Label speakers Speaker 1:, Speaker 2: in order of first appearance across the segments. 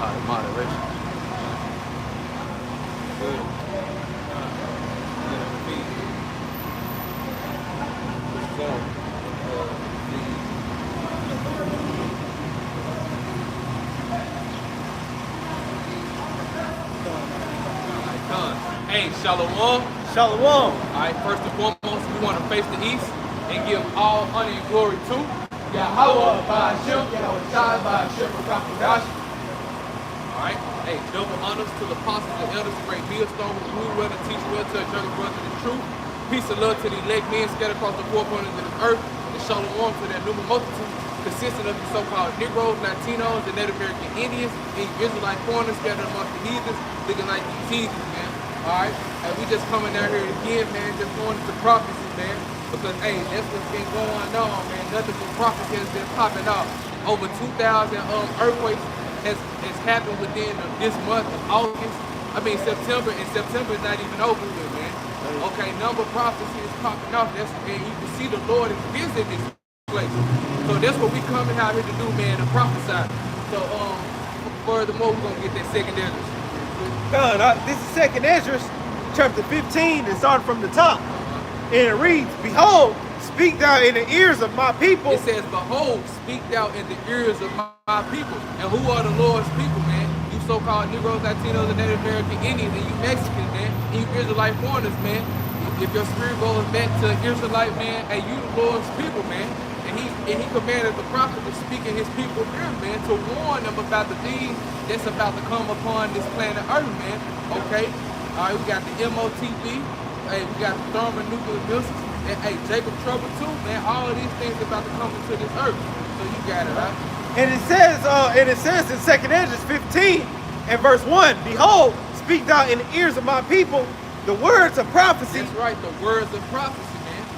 Speaker 1: Moderation. Hey, Shalom.
Speaker 2: Shalom.
Speaker 1: All right, first and foremost, we want to face the east and give all honor and glory to Yahweh by Hashem, Yahweh Shai by Hashem, Rakam. All right, hey, double honors to the apostles and elders, great millstone, who rule well and teach well to a younger brother the truth. Peace and love to the elect men scattered across the four corners of the earth, and shalom to their numerous multitude, consisting of the so-called Negroes, Latinos, and Native American Indians, and Israelite foreigners scattered amongst the heathens, looking like these heathens, man. Alright, and we just coming down here again, man, just going into prophecy, man. Because, hey, that's what's been going on, man. Nothing but prophecy has been popping off. Over 2,000 earthquakes has happened within this month of August. I mean, September, and September is not even over with, man. Okay, number of prophecy is popping off. That's, and you can see the Lord is visiting this place. So that's what we coming out here to do, man, to prophesy. So, furthermore, we're going to get that second address.
Speaker 2: This is Second Ezra, chapter 15, and starting from the top. And it reads, Behold, speak thou in the ears of my people.
Speaker 1: It says, Behold, speak thou in the ears of my people. And who are the Lord's people, man? You so-called Negroes, Latinos, and Native American Indians, and you Mexicans, man, and you Israelite foreigners, man. If your spirit goes back to Israelite, man, and you the Lord's people, man. And he commanded the prophet to speak in his people here, man, to warn them about the things that's about to come upon this planet Earth, man. Okay? All right, we got the MOTV. Hey, we got the thermonuclear missiles. And, hey, Jacob Trouble too, man. All of these things about to come into this earth. So you got it, right?
Speaker 2: And it says in 2 Ezra 15 and verse 1, Behold, speak thou in the ears of my people the words of prophecy.
Speaker 1: That's right, the words of prophecy.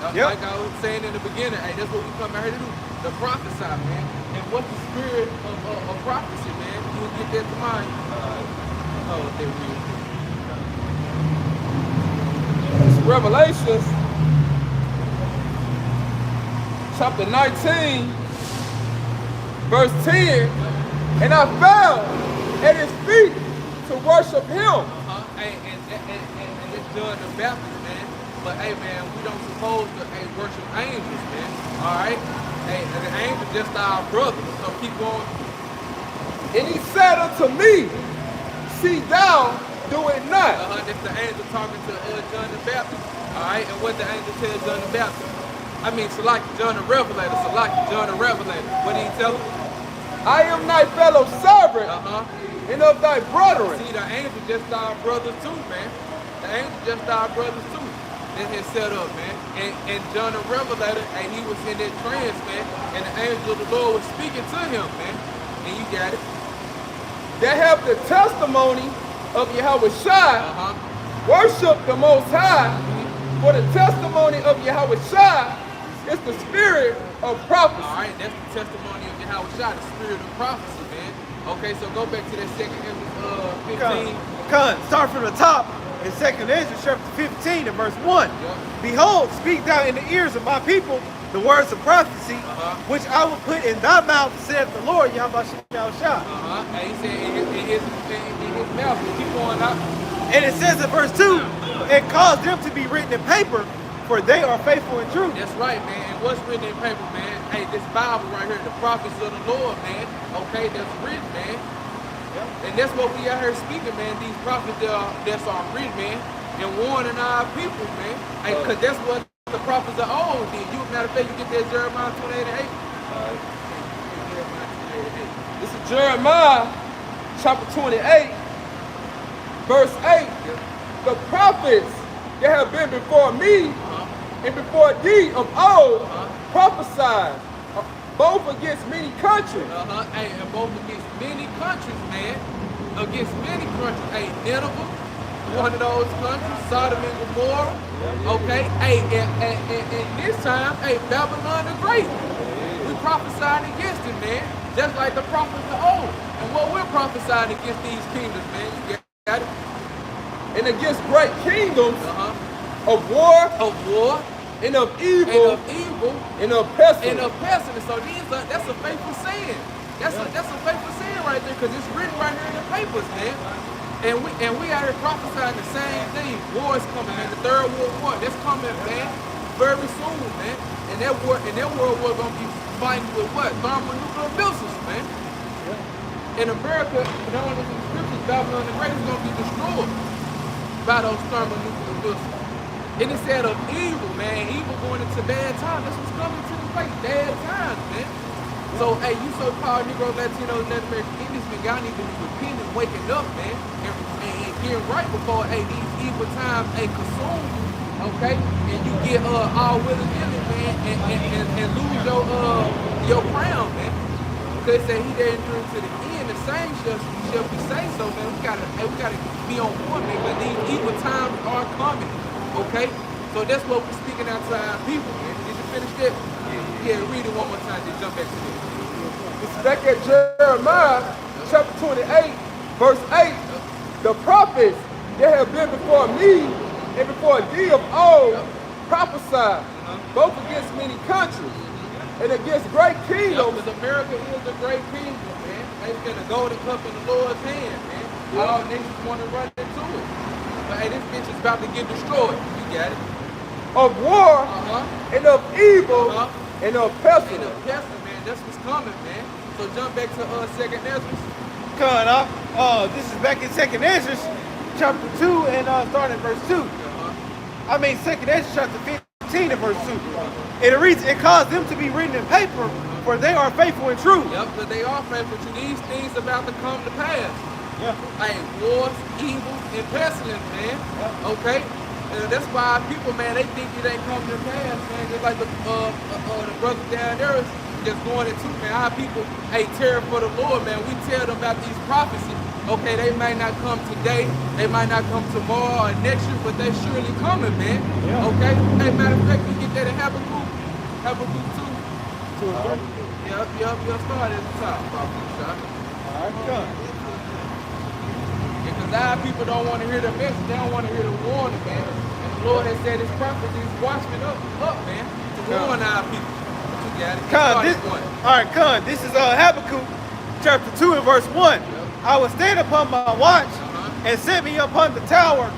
Speaker 1: Like I was saying in the beginning, hey, that's what we come out here to do, the prophesy, man. And what's the spirit of prophecy, man? You get that to mind. Revelations, chapter 19, verse 10, and I fell at his feet to worship him. And it's John the Baptist, man. But hey, man, we don't suppose to worship angels, man. All right? Hey, and the angels just our brothers. So keep going.
Speaker 3: And he said unto me, See thou do it not.
Speaker 1: That's the angel talking to John the Baptist. All right? And what the angel tells John the Baptist? I mean, Salaki, John the Revelator. Salaki, John the Revelator. What did he tell him?
Speaker 3: I am thy fellow servant and of thy brethren.
Speaker 1: See, the angels just our brothers too, man. The angels just our brothers too. That had set up, man. And John the Revelator, and he was in that trance, man. And the angel of the Lord was speaking to him, man. And you got it.
Speaker 3: That have the testimony of Yahweh Shai, worship the Most High, for the testimony of Yahweh Shai is the spirit of prophecy.
Speaker 1: All right, that's the testimony of Yahweh Shai, the spirit of prophecy, man. Okay, so go back to that second 15.
Speaker 2: Start from the top. In 2 Ezra chapter 15 and verse 1, Behold, speak thou in the ears of my people the words of prophecy, which I will put in thy mouth, saith the Lord, Yahweh Shai.
Speaker 1: And he said in his mouth, keep going out.
Speaker 2: And it says in verse 2, and cause them to be written in paper, for they are faithful and true.
Speaker 1: That's right, man. And what's written in paper, man? Hey, this Bible right here, the prophets of the Lord, man. Okay, that's written, man. And that's what we out here speaking, man. These prophets that's are written, man, and warning our people, man. Because that's what the prophets of old did. Matter of fact, you get that Jeremiah 28:8.
Speaker 3: This is Jeremiah chapter 28, verse 8. The prophets that have been before me and before thee of old prophesied both against many countries.
Speaker 1: Hey, and both against many countries, man. Against many countries. Hey, Nineveh, one of those countries, Sodom and Gomorrah. Okay, hey, and this time, hey, Babylon the Great. We prophesied against it, man. Just like the prophets of old. And what we're prophesying against these kingdoms, man. You got it?
Speaker 3: And against great kingdoms of war, and of evil,
Speaker 1: and of
Speaker 3: pestilence.
Speaker 1: And of pestilence. So that's a faithful saying. That's a faithful saying right there, because it's written right here in the papers, man. And we out here prophesying the same thing. War is coming, man. The third world war, that's coming, man, very soon, man. And that world war gonna be fighting with what? Thermonuclear missiles, man. In America, known as the scriptures, Babylon the Great is gonna be destroyed by those thermonuclear missiles. And it said of evil, man. Evil going into bad times. That's what's coming to the place. Bad times, man. So, hey, you so-called Negro, Latinos, Latin American Indians, man, y'all need to be repenting, waking up, man, and getting right before, hey, these evil times, hey, consume you, okay? And you get all willy-nilly, man, and lose your crown, man. Because they say he that endures to the end, the same shall be saved. So, man, we gotta be on point, man, because these evil times are coming, okay? So that's what we're speaking out to our people, man. Did you finish that? Yeah, read it one more time, then jump back to it.
Speaker 3: It's back at Jeremiah chapter 28, verse 8. The prophets that have been before me and before thee of old prophesied, both against many countries and against great kingdoms.
Speaker 1: Because America is a great kingdom, man. They've got a golden cup in the Lord's hand, man. All nations want to run into it. But hey, this bitch is about to get destroyed. You got it.
Speaker 3: Of war and of evil and of pestilence.
Speaker 1: And of pestilence, man. That's what's coming, man. So jump back to Second Ezra.
Speaker 2: This is back in Second Ezra, chapter 2, and starting at verse 2. I mean, Second Ezra, chapter 15, and verse 2. It reads, it caused them to be written in paper, for they are faithful and true.
Speaker 1: Yep, but they are faithful to these things about to come to pass.
Speaker 2: Yeah.
Speaker 1: Hey, wars, evil, and pestilence, man. Okay? That's why people, man, they think it ain't coming to pass, man. Just like the brother down there is just going into, man. Our people, hey, terror for the Lord, man. We tell them about these prophecies. Okay, they might not come today, they might not come tomorrow or next year, but they surely coming, man. Yeah. Okay? Hey, matter of fact, you get that in Habakkuk 2. 2 and 3. Yep, start at the top.
Speaker 2: All right, come.
Speaker 1: Because our people don't want to hear the message, they don't want to hear the warning, man. And the Lord has said his prophets, he's watching up, man, to warn our people. You got it.
Speaker 2: Con, this is Habakkuk chapter 2 and verse 1. Yep. I will stand upon my watch and set me upon the tower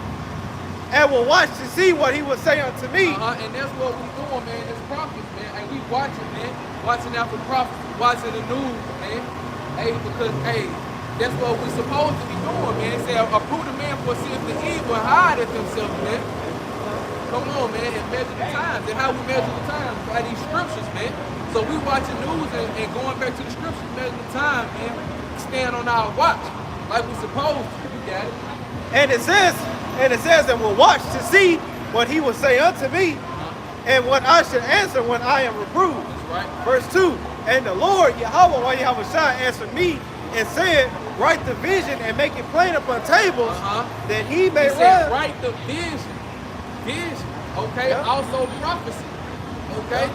Speaker 2: and will watch to see what he will say unto me.
Speaker 1: And that's what we doing, man, this prophets, man. And we watching, man, watching out for prophets, watching the news, man. Hey, because, hey, that's what we're supposed to be doing, man. It say, a prudent man foreseeth the evil and hideth himself, man. Come on, man, and measure the times. And how we measure the times? By these scriptures, man. So we watching news and going back to the scriptures, measure the time, man. Stand on our watch like we supposed to. You got it.
Speaker 2: And it says, and will watch to see what he will say unto me, and what I should answer when I am reproved.
Speaker 1: That's right.
Speaker 2: Verse 2. And the Lord Yahweh answered me and said, write the vision and make it plain upon tables, that he may
Speaker 1: run. Write the vision. Okay.
Speaker 2: Yep.
Speaker 1: Also prophecy. Okay. Yep.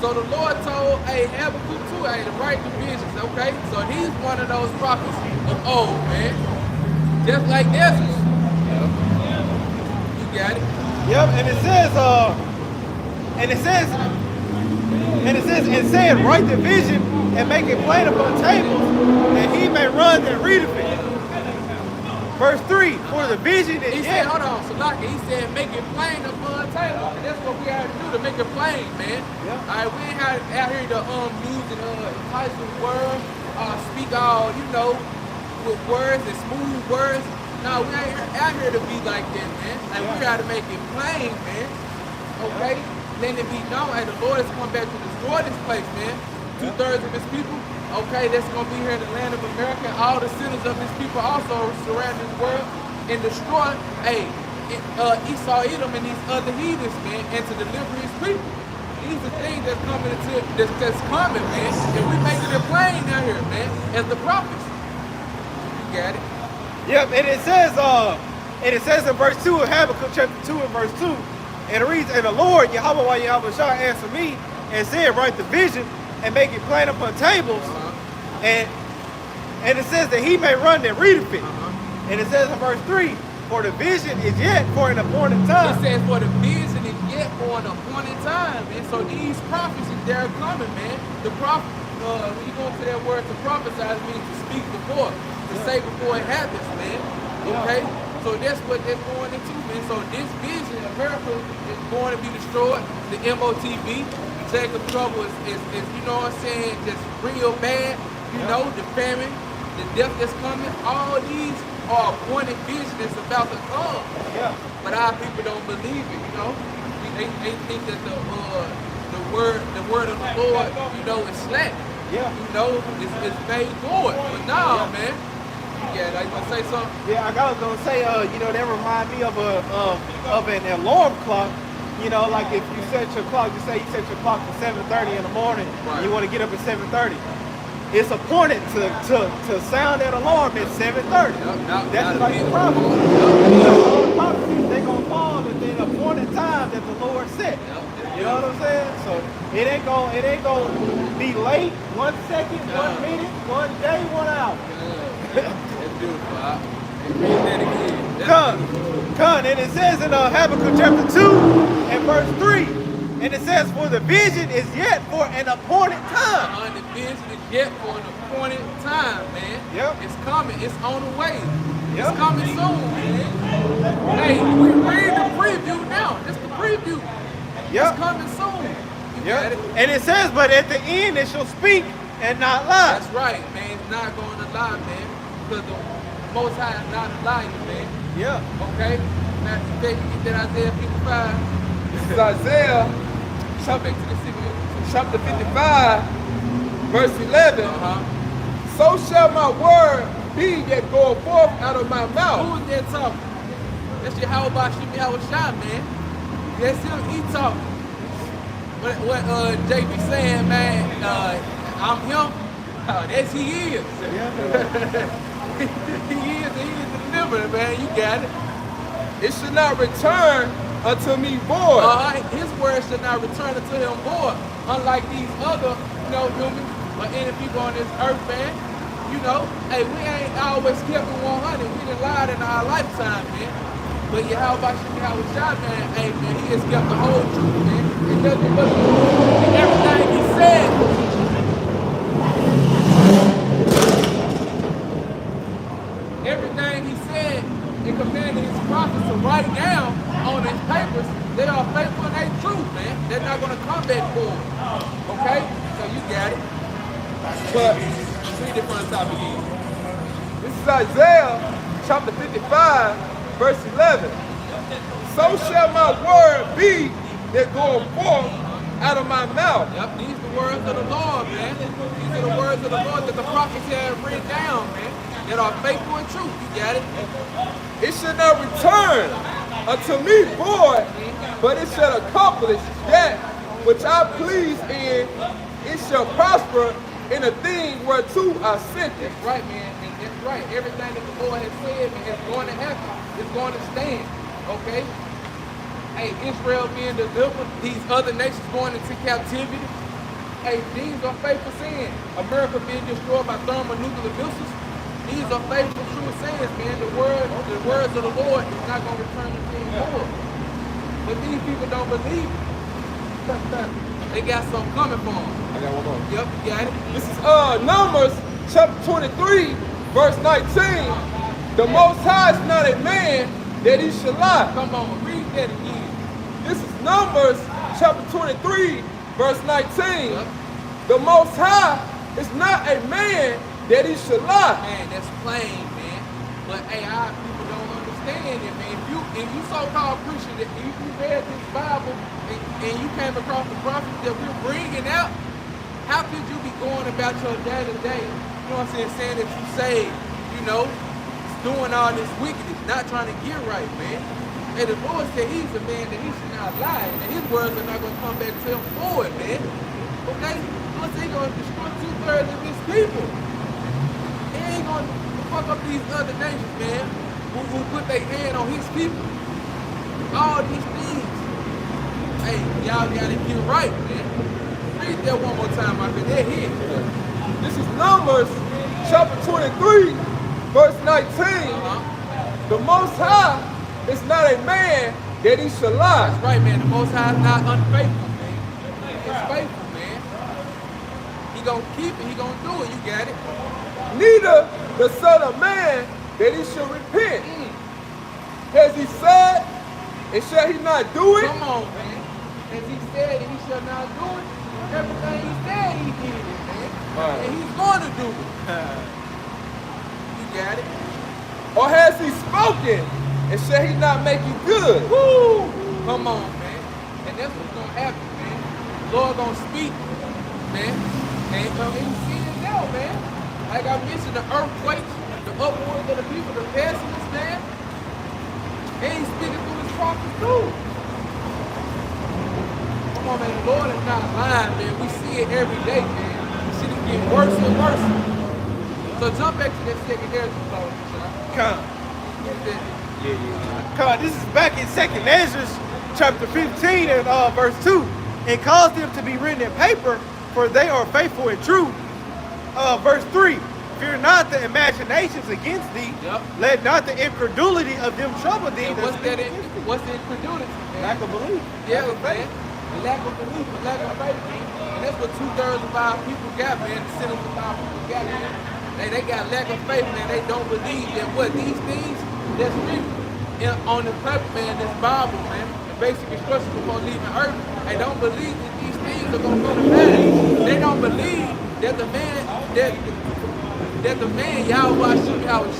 Speaker 1: So the Lord told, hey, Habakkuk 2, hey, to write the visions, okay? So he's one of those prophets of old, man. Just like Ezra. Yep. You got it?
Speaker 2: Yep, and it said, write the vision and make it plain upon tables, that he may run and read of it. Verse 3, for the vision is
Speaker 1: he said, hold on, Salaki, he said, make it plain upon tables. And that's what we have to do, to make it plain, man. Yeah. All right, we ain't out here to use and enticing words, speak all, with words and smooth words. No, we ain't out here to be like that, man. Like, we got to make it plain, man. Okay? Let it be known, hey, the Lord has come back to destroy this place, man. 2/3 of his people, okay, that's going to be here in the land of America. All the sinners of his people also surround this world and destroy, Esau, Edom, and these other heathens, man, and to deliver his people. These are things that's coming that's coming, man. And we making it plain out here, man, as the prophets. You got it?
Speaker 2: Yep, and it says in verse 2 of Habakkuk chapter 2 and verse 2, and it reads, and the Lord Yahweh answered me and said, write the vision and make it plain upon tables, and it says that he may run and read of it. And it says in verse 3, for the vision is yet for an appointed time.
Speaker 1: It says for the vision is yet for an appointed time, man. So these prophecies, they're coming, man. The when you go into that word to prophesy, it means to speak before, to say before it happens, man. Okay? So that's what they're going into, man. So this vision, America is going to be destroyed. The MOTV, Jacob trouble is you know what I'm saying, just real bad. You know, the famine, the death that's coming, all these are appointed vision that's about to come.
Speaker 2: Yeah.
Speaker 1: But our people don't believe it, you know. They think that the word of the Lord, you know, is slack.
Speaker 2: Yeah.
Speaker 1: You know, it's made good. But nah, man. Yeah, like you gonna say something?
Speaker 2: Yeah, I was gonna say, you know, that remind me of an alarm clock. You know, like if you set your clock, you say you set your clock for 7:30 in the morning,
Speaker 1: Right.
Speaker 2: you want to get up at 7:30. It's appointed to sound that alarm at 7:30. That's like the prophet. All the prophecies, they gonna fall at the appointed time that the Lord set. You know what I'm saying? So it ain't gonna be late 1 second, 1 minute, 1 day, 1 hour.
Speaker 1: That's beautiful. Read that again.
Speaker 2: Come, and it says in Habakkuk chapter 2 and verse 3, and it says, for the vision is yet for an appointed time.
Speaker 1: The vision is yet for an appointed time, man.
Speaker 2: Yep.
Speaker 1: It's coming. It's on the way.
Speaker 2: Yep.
Speaker 1: It's coming soon, man. Hey, we read the preview now. It's the preview.
Speaker 2: Yep.
Speaker 1: It's coming soon. You got it?
Speaker 2: And it says, but at the end it shall speak and not lie.
Speaker 1: That's right, man. It's not going to lie, man. Because the Most High is not a liar, man.
Speaker 2: Yeah.
Speaker 1: Okay? Now, you get that Isaiah 55.
Speaker 3: This is Isaiah
Speaker 1: Come back to the city.
Speaker 3: chapter 55, verse 11. So shall my word be that goeth forth out of my mouth.
Speaker 1: Who is that talking? That's your how about you, how shot, man. That's him, he talking. What JB saying, man, I'm him. That's he is. He is the deliverer, man. You got it.
Speaker 3: It should not return unto me void.
Speaker 1: His word should not return unto him void. Unlike these other, you know, humans or any people on this earth, man. You know, hey, we ain't always kept it 100. We done lied in our lifetime, man. But yeah, how about you, how was shot, man? Hey, man, he has kept the whole truth, man. And nothing but everything he said. Everything he said and commanded his prophets to write down on his papers, they are faithful and they truth, man. They're not going to come back for it. Okay? So you got it. But read it from the top again.
Speaker 3: This is Isaiah chapter 55, verse 11. So shall my word be that goeth forth out of my mouth.
Speaker 1: Yep, these are the words of the Lord, man. These are the words of the Lord that the prophets have written down, man. That are faithful and true. You got it?
Speaker 3: It shall not return unto me void, but it shall accomplish that which I please in. It shall prosper in a thing whereto I sent it.
Speaker 1: That's right, man. And that's right. Everything that the Lord has said, man, is going to happen. It's going to stand. Okay? Hey, Israel being delivered, these other nations going into captivity. Hey, these are faithful sayings. America being destroyed by thermonuclear missiles. These are faithful, true sayings, man. The words of the Lord is not going to return to him void. But these people don't believe it. They got something coming for them.
Speaker 3: I got one more.
Speaker 1: Yep, you got it.
Speaker 3: This is Numbers chapter 23, verse 19. The Most High is not a man that he should lie.
Speaker 1: Come on, read that again.
Speaker 3: This is Numbers chapter 23, verse 19.
Speaker 1: Yep.
Speaker 3: The Most High is not a man that he should lie.
Speaker 1: Man, that's plain, man. But hey, our people don't understand it, man. If you so-called Christian, if you read this Bible and you came across the prophets that we're bringing out, how could you be going about your day-to-day, you know what I'm saying that you saved, you know, doing all this wickedness, not trying to get right, man. And the Lord said he's a man that he should not lie, and his words are not going to come back to him forward, man. Okay? The Lord said he's going to destroy 2/3 of his people. He ain't going to fuck up these other nations, man, who put their hand on his people. All these things. Hey, y'all got to get right, man. Read that one more time, I think they're here.
Speaker 3: This is Numbers chapter 23, verse 19. The Most High is not a man that he should lie.
Speaker 1: That's right, man. The Most High is not unfaithful, man. He's faithful, man. He gonna keep it, he gonna do it. You got it?
Speaker 3: Neither the Son of Man that he should repent. Has he said, and shall he not do it?
Speaker 1: Come on, man. As he said, and he shall not do it. Everything he said, he did it, man.
Speaker 3: Right.
Speaker 1: And he's going to do it. You got it?
Speaker 3: Or has he spoken, and shall he not make it good?
Speaker 1: Woo! Come on, man. And that's what's gonna happen, man. The Lord gonna speak, man. And you see it now, man. Like I mentioned, the earthquakes, the upwards of the people, the pessimists, man. And he's speaking through his prophets too. Come on, man. The Lord is not lying, man. We see it every day, man. Shit is getting worse and worse. So jump back to that second Ezra story,
Speaker 2: Come.
Speaker 1: yeah.
Speaker 2: Come on, this is back in 2nd Ezra, chapter 15 and verse 2. And cause them to be written in paper, for they are faithful and true. Verse 3. Fear not the imaginations against thee.
Speaker 1: Yep.
Speaker 2: Let not the incredulity of them trouble thee.
Speaker 1: And what's that? What's the incredulity, man?
Speaker 2: Lack of belief.
Speaker 1: Yeah, man. The lack of belief, the lack of faith, man. And that's what 2/3 of our people got, man. The sinners of our people got, man. They got lack of faith, man. They don't believe that what these things that's written on the paper, man, this Bible, man, the basic instructions before leaving earth. They don't believe that these things are gonna go to pass. They don't believe that the man that the man Yahweh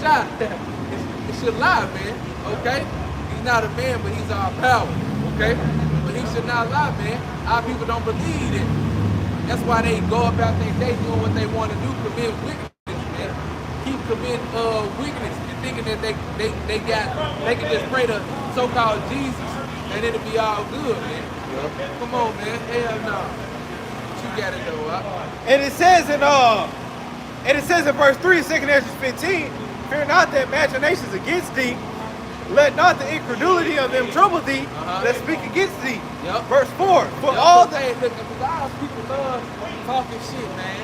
Speaker 1: shot it should lie, man. Okay? He's not a man, but he's our power. Okay? But he should not lie, man. Our people don't believe it. That's why they go about their day doing what they want to do, commit wickedness, man. Keep committing wickedness, thinking that they can just pray to so-called Jesus and it'll be all good, man. Come on, man. Hell no. You got it though, huh?
Speaker 2: And it says in verse 3 of 2nd Ezra 15, fear not the imaginations against thee, let not the incredulity of them trouble thee that speak against thee.
Speaker 1: Yep.
Speaker 2: Verse 4, for
Speaker 1: Yep,
Speaker 2: all
Speaker 1: the look, because our people love talking shit, man.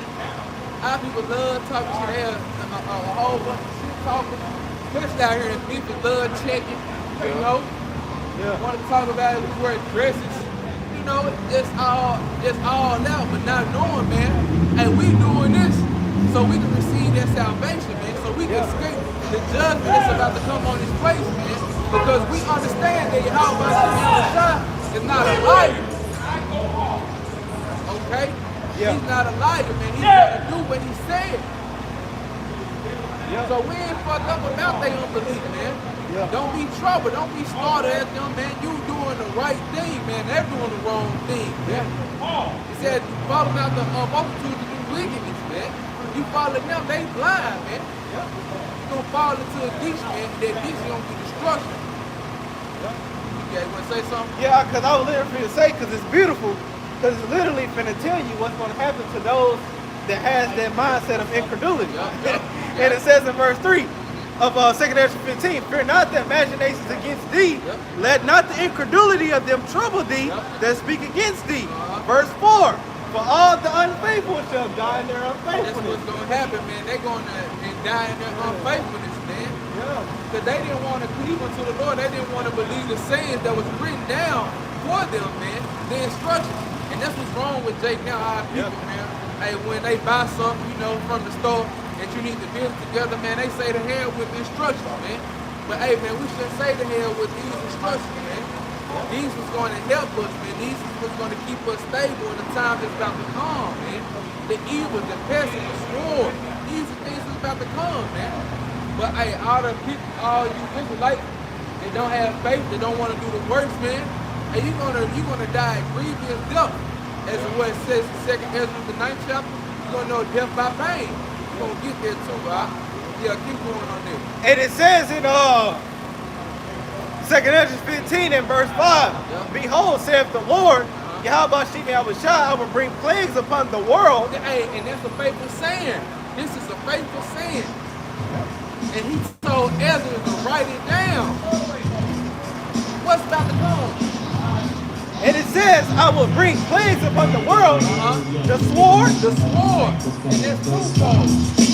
Speaker 1: Our people love talking shit. They have a whole bunch of shit talking. Especially out here in Memphis, love checking, you know.
Speaker 2: Yeah.
Speaker 1: Want to talk about it, we wear dresses. You know, it's all out, but not knowing, man. And we doing this so we can receive that salvation, man. So we can escape the judgment that's about to come on this place, man. Because we understand that Yahweh is not a liar. Okay?
Speaker 2: Yeah.
Speaker 1: He's not a liar, man. He's gonna do what he said.
Speaker 2: Yeah.
Speaker 1: So we ain't fucked up about their unbelief, man.
Speaker 2: Yeah.
Speaker 1: Don't be troubled. Don't be started at them, man. You doing the right thing, man. They're doing the wrong thing, man. He said, following out the multitude to do wickedness, man. You following them, they blind, man. You gonna fall into a ditch, man. That ditch is gonna be destruction. Yeah, you wanna say something?
Speaker 2: Yeah, because I was literally finna say, because it's beautiful, because it's literally finna tell you what's going to happen to those that has that mindset of incredulity. And it says in verse 3 of 2nd Ezra 15, fear not the imaginations against thee, let not the incredulity of them trouble thee that speak against thee. Verse 4, for all the unfaithful shall die in their
Speaker 1: That's
Speaker 2: unfaithfulness.
Speaker 1: what's gonna happen, man. They're gonna die in their unfaithfulness, man.
Speaker 2: Yeah.
Speaker 1: Because they didn't want to cleave unto the Lord. They didn't want to believe the sayings that was written down for them, man. The instructions. And that's what's wrong with Jake now, our people, man. Hey, when they buy something, you know, from the store that you need to build together, man, they say to hell with the instructions, man. But hey, man, we shouldn't say to hell with these instructions, man. These was going to help us, man. These was going to keep us stable in the time that's about to come, man. The evil, the pest, and the sword. These are things that's about to come, man. But hey, all the people, all you Israelites, they don't have faith, they don't want to do the works, man. And you're gonna die a grievous death. As what it says in 2nd Ezra, the 9th chapter, you're gonna know death by pain. You're gonna get there too, right? Yeah, keep going on there.
Speaker 2: And it says in 2nd Ezra 15 and verse 5, behold, saith the Lord, Yahweh I will bring plagues upon the world.
Speaker 1: Hey, and that's a faithful saying. This is a faithful saying. And he told Ezra to write it down. What's about to come?
Speaker 2: And it says, I will bring plagues upon the world, the sword,
Speaker 1: and that's twofold,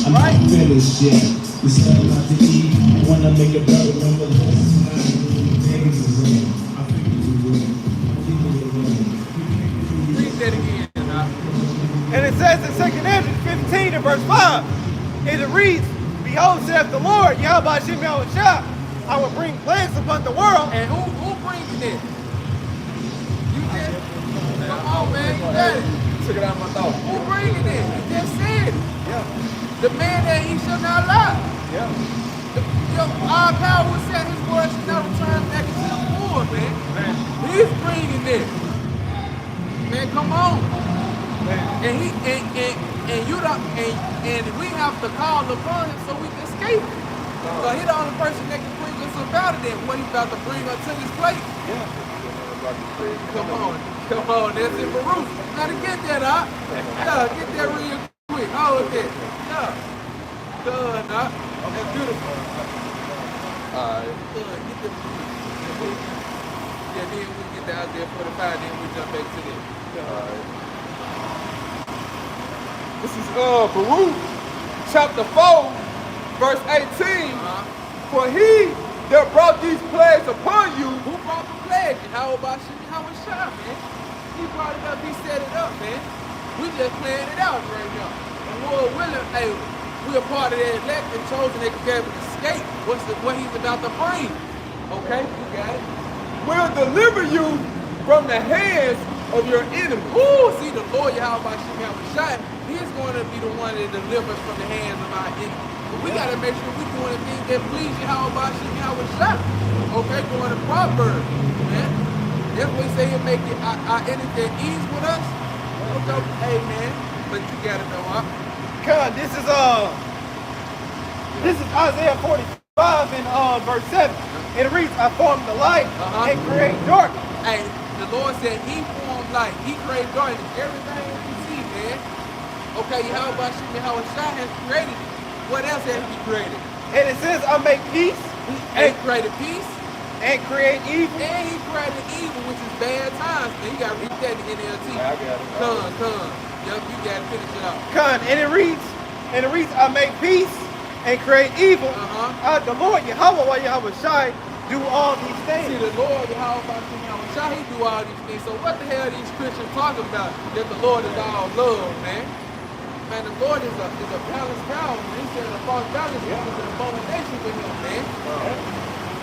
Speaker 4: I'm
Speaker 1: right?
Speaker 4: not finished yet. We still about to eat. Wanna make a better number.
Speaker 1: Read that again,
Speaker 2: and it says in 2nd Ezra verse 5. And it reads, Behold, saith the Lord, Yahweh Shem Yahushua, I will bring plagues upon the world.
Speaker 1: And who brings it? You just, come on, man, you got it.
Speaker 3: Took it out of my thought.
Speaker 1: Who bringing it? You just said it.
Speaker 2: Yeah,
Speaker 1: The man that he shall not lie.
Speaker 2: yeah.
Speaker 1: Our power will set his word shall not return back into the void, man. He's bringing it. Man, come on. And he and you don't and we have to call upon him so we can escape. So he's the only person that can bring us about it and what he's about to bring us to this place. Come on, that's it for Ruth. Gotta get that up. Yeah, get that real quick. Hold that. Yeah. Good, huh? That's beautiful.
Speaker 3: Alright.
Speaker 1: Good, get the yeah, then we get that out there 45, then we jump back to this.
Speaker 3: Alright. This is Baruch chapter 4, verse 18. For he that brought these plagues upon you.
Speaker 1: Who brought the plague? How about you? How was shot, man? He brought it up, he set it up, man. We just playing it out right now. And Lord willing, hey, we are part of that elect and chosen that can be able to escape what he's about to bring. Okay, you got it.
Speaker 3: Will deliver you from the hands of your enemies.
Speaker 1: Ooh, see the Lord Yahweh Shem shot. He's going to be the one that delivers from the hands of our enemies. But we got to make sure we're doing the things that please Yahweh Shem shot. Okay, going to Proverbs, man. That's what he say he'll make it our enemies at ease with us. Okay, hey man, but you gotta know, huh?
Speaker 2: God, this is Isaiah 45 in verse 7. And it reads, I formed the light and create darkness.
Speaker 1: Hey, the Lord said he formed light, he created darkness. Everything you see, man. Okay, Yahweh Shah has created it. What else has he created?
Speaker 2: And it says, I make peace
Speaker 1: He created peace.
Speaker 2: and create evil.
Speaker 1: And he created evil, which is bad times. Man, you gotta read that in the NLT.
Speaker 3: I got it.
Speaker 1: Come. Yup, you gotta finish it off.
Speaker 2: Con, and it reads, I make peace and create evil. The Lord Yahweh Shai do all these
Speaker 1: See,
Speaker 2: things.
Speaker 1: the Lord Yahweh Shah, he do all these things. So what the hell are these Christians talking about? That the Lord is all love, man. Man, the Lord is a balanced power. He said a false balance is an abomination for him, man.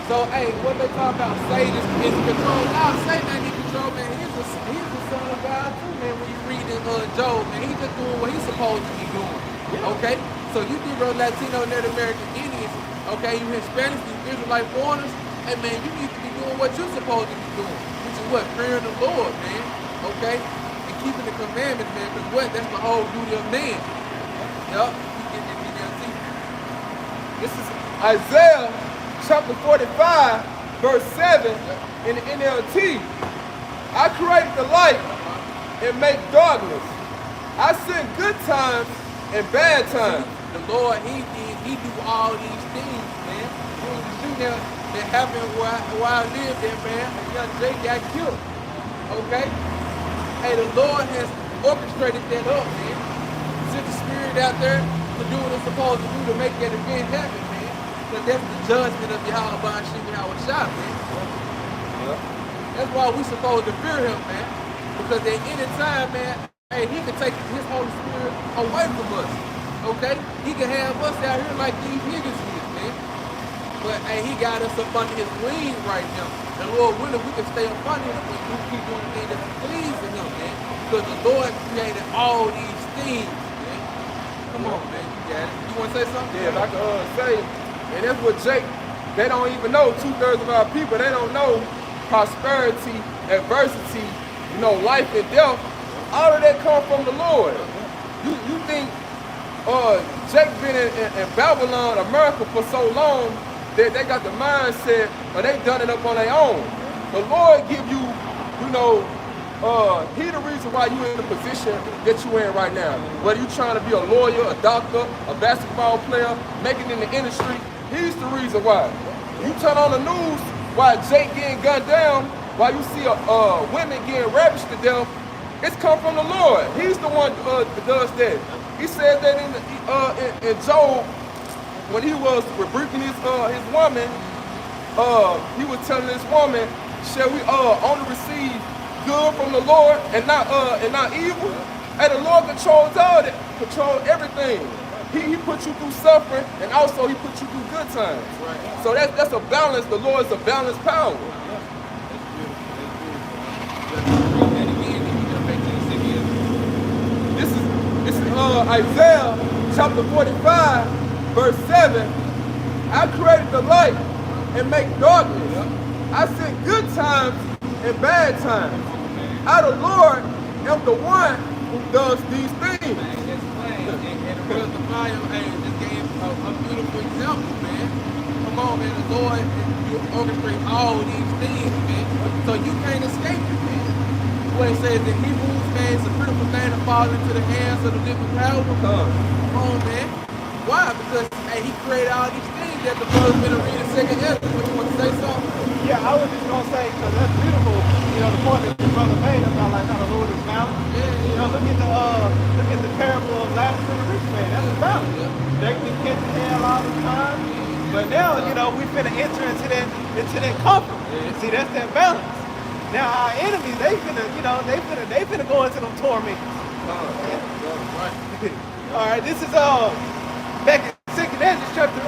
Speaker 1: So, hey, what they talk about? Satan is control. Now, Satan ain't in control, man. He's the son of God too, man. When you read in Job, man, he's just doing what he's supposed to be doing. Okay? So you Negro, Latino, Native American Indians, okay, you Hispanics, you Israelite foreigners, hey man, you need to be doing what you're supposed to be doing, which is what? Fearing the Lord, man. Okay? And keeping the commandments, man, because what? That's the whole duty of man. Yup, you get that NLT.
Speaker 3: This is Isaiah chapter 45, verse 7 in the NLT. I create the light and make darkness. I send good times and bad times.
Speaker 1: The Lord, he do all these things, man. There was a shooting that happened where I lived there, man. A young Jake got killed. Okay? Hey, the Lord has orchestrated that up, man. Sent the Spirit out there to do what it's supposed to do to make that event happen, man. Because that's the judgment of Yahweh Shah, man. That's why we supposed to fear him, man. Because at any time, man, hey, he can take his Holy Spirit away from us. Okay? He can have us out here like these niggas is, man. But hey, he got us up under his wing right now. And Lord willing, we can stay up under him and we keep doing the things that's pleasing him, man. Because the Lord created all these things, man. Come on, man, you got it. You want to say something?
Speaker 3: Yeah, like I say, and that's what Jake, they don't even know, 2/3 of our people, they don't know prosperity, adversity, you know, life and death. All of that come from the Lord. You think Jake been in Babylon, America for so long that they got the mindset, or they done it up on their own. The Lord give you, you know, he the reason why you in the position that you in right now. Whether you trying to be a lawyer, a doctor, a basketball player, making it in the industry, he's the reason why. You turn on the news while Jake getting gunned down, while you see women getting ravished to death, it's come from the Lord. He's the one that does that. He said that in Job, when he was rebuking his woman, he was telling this woman, shall we only receive good from the Lord and not evil? And the Lord controls all that, controls everything. He put you through suffering, and also he put you through good times.
Speaker 1: Right.
Speaker 3: So that's a balance. The Lord is a balanced power. This is Isaiah chapter 45, verse 7. I created the light and make darkness. I sent good times and bad times. I, the Lord, am the one who does these things.
Speaker 1: And Brother Mario, just gave a beautiful example, man. Come on, man. The Lord, you orchestrate all these things, man. So you can't escape it, man. What it says in Hebrews, man, it's a critical thing to fall into the hands of the living power. Come on, man. Why? Because he created all these things that the brother's been reading second Ezra. What you want to say something?
Speaker 2: Yeah, I was just gonna say, because that's beautiful, the point that your brother made about like how the Lord is balanced. Look at the parable of Lazarus and the rich man. That's a balance. They can catch hell all the time. But now, we finna enter into that comfort. See, that's that balance. Now our enemies, they finna go into them torments. All right, this is back in 2nd Ezra chapter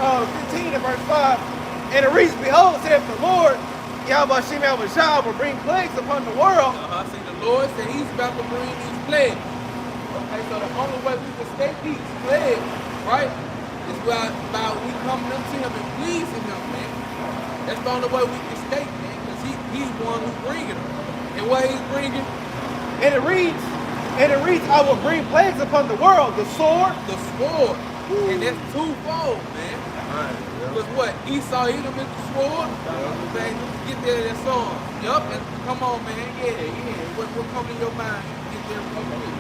Speaker 2: 15 and verse 5. And it reads, behold, saith the Lord, Yahweh Shem Yahweh will bring plagues upon the world.
Speaker 1: See, the Lord said he's about to bring these plagues. Okay, so the only way we can escape these plagues, right, is by we coming up to him and pleasing him, man. That's the only way we can escape, man, because he's the one who's bringing them. And what he's bringing?
Speaker 2: And it reads, I will bring plagues upon the world, the sword.
Speaker 1: The sword. And that's twofold, man. Because what? Esau hit him with the sword? Okay, get there in that song. Yup, and come on, man. Yeah. What come to your mind? Get there real quick.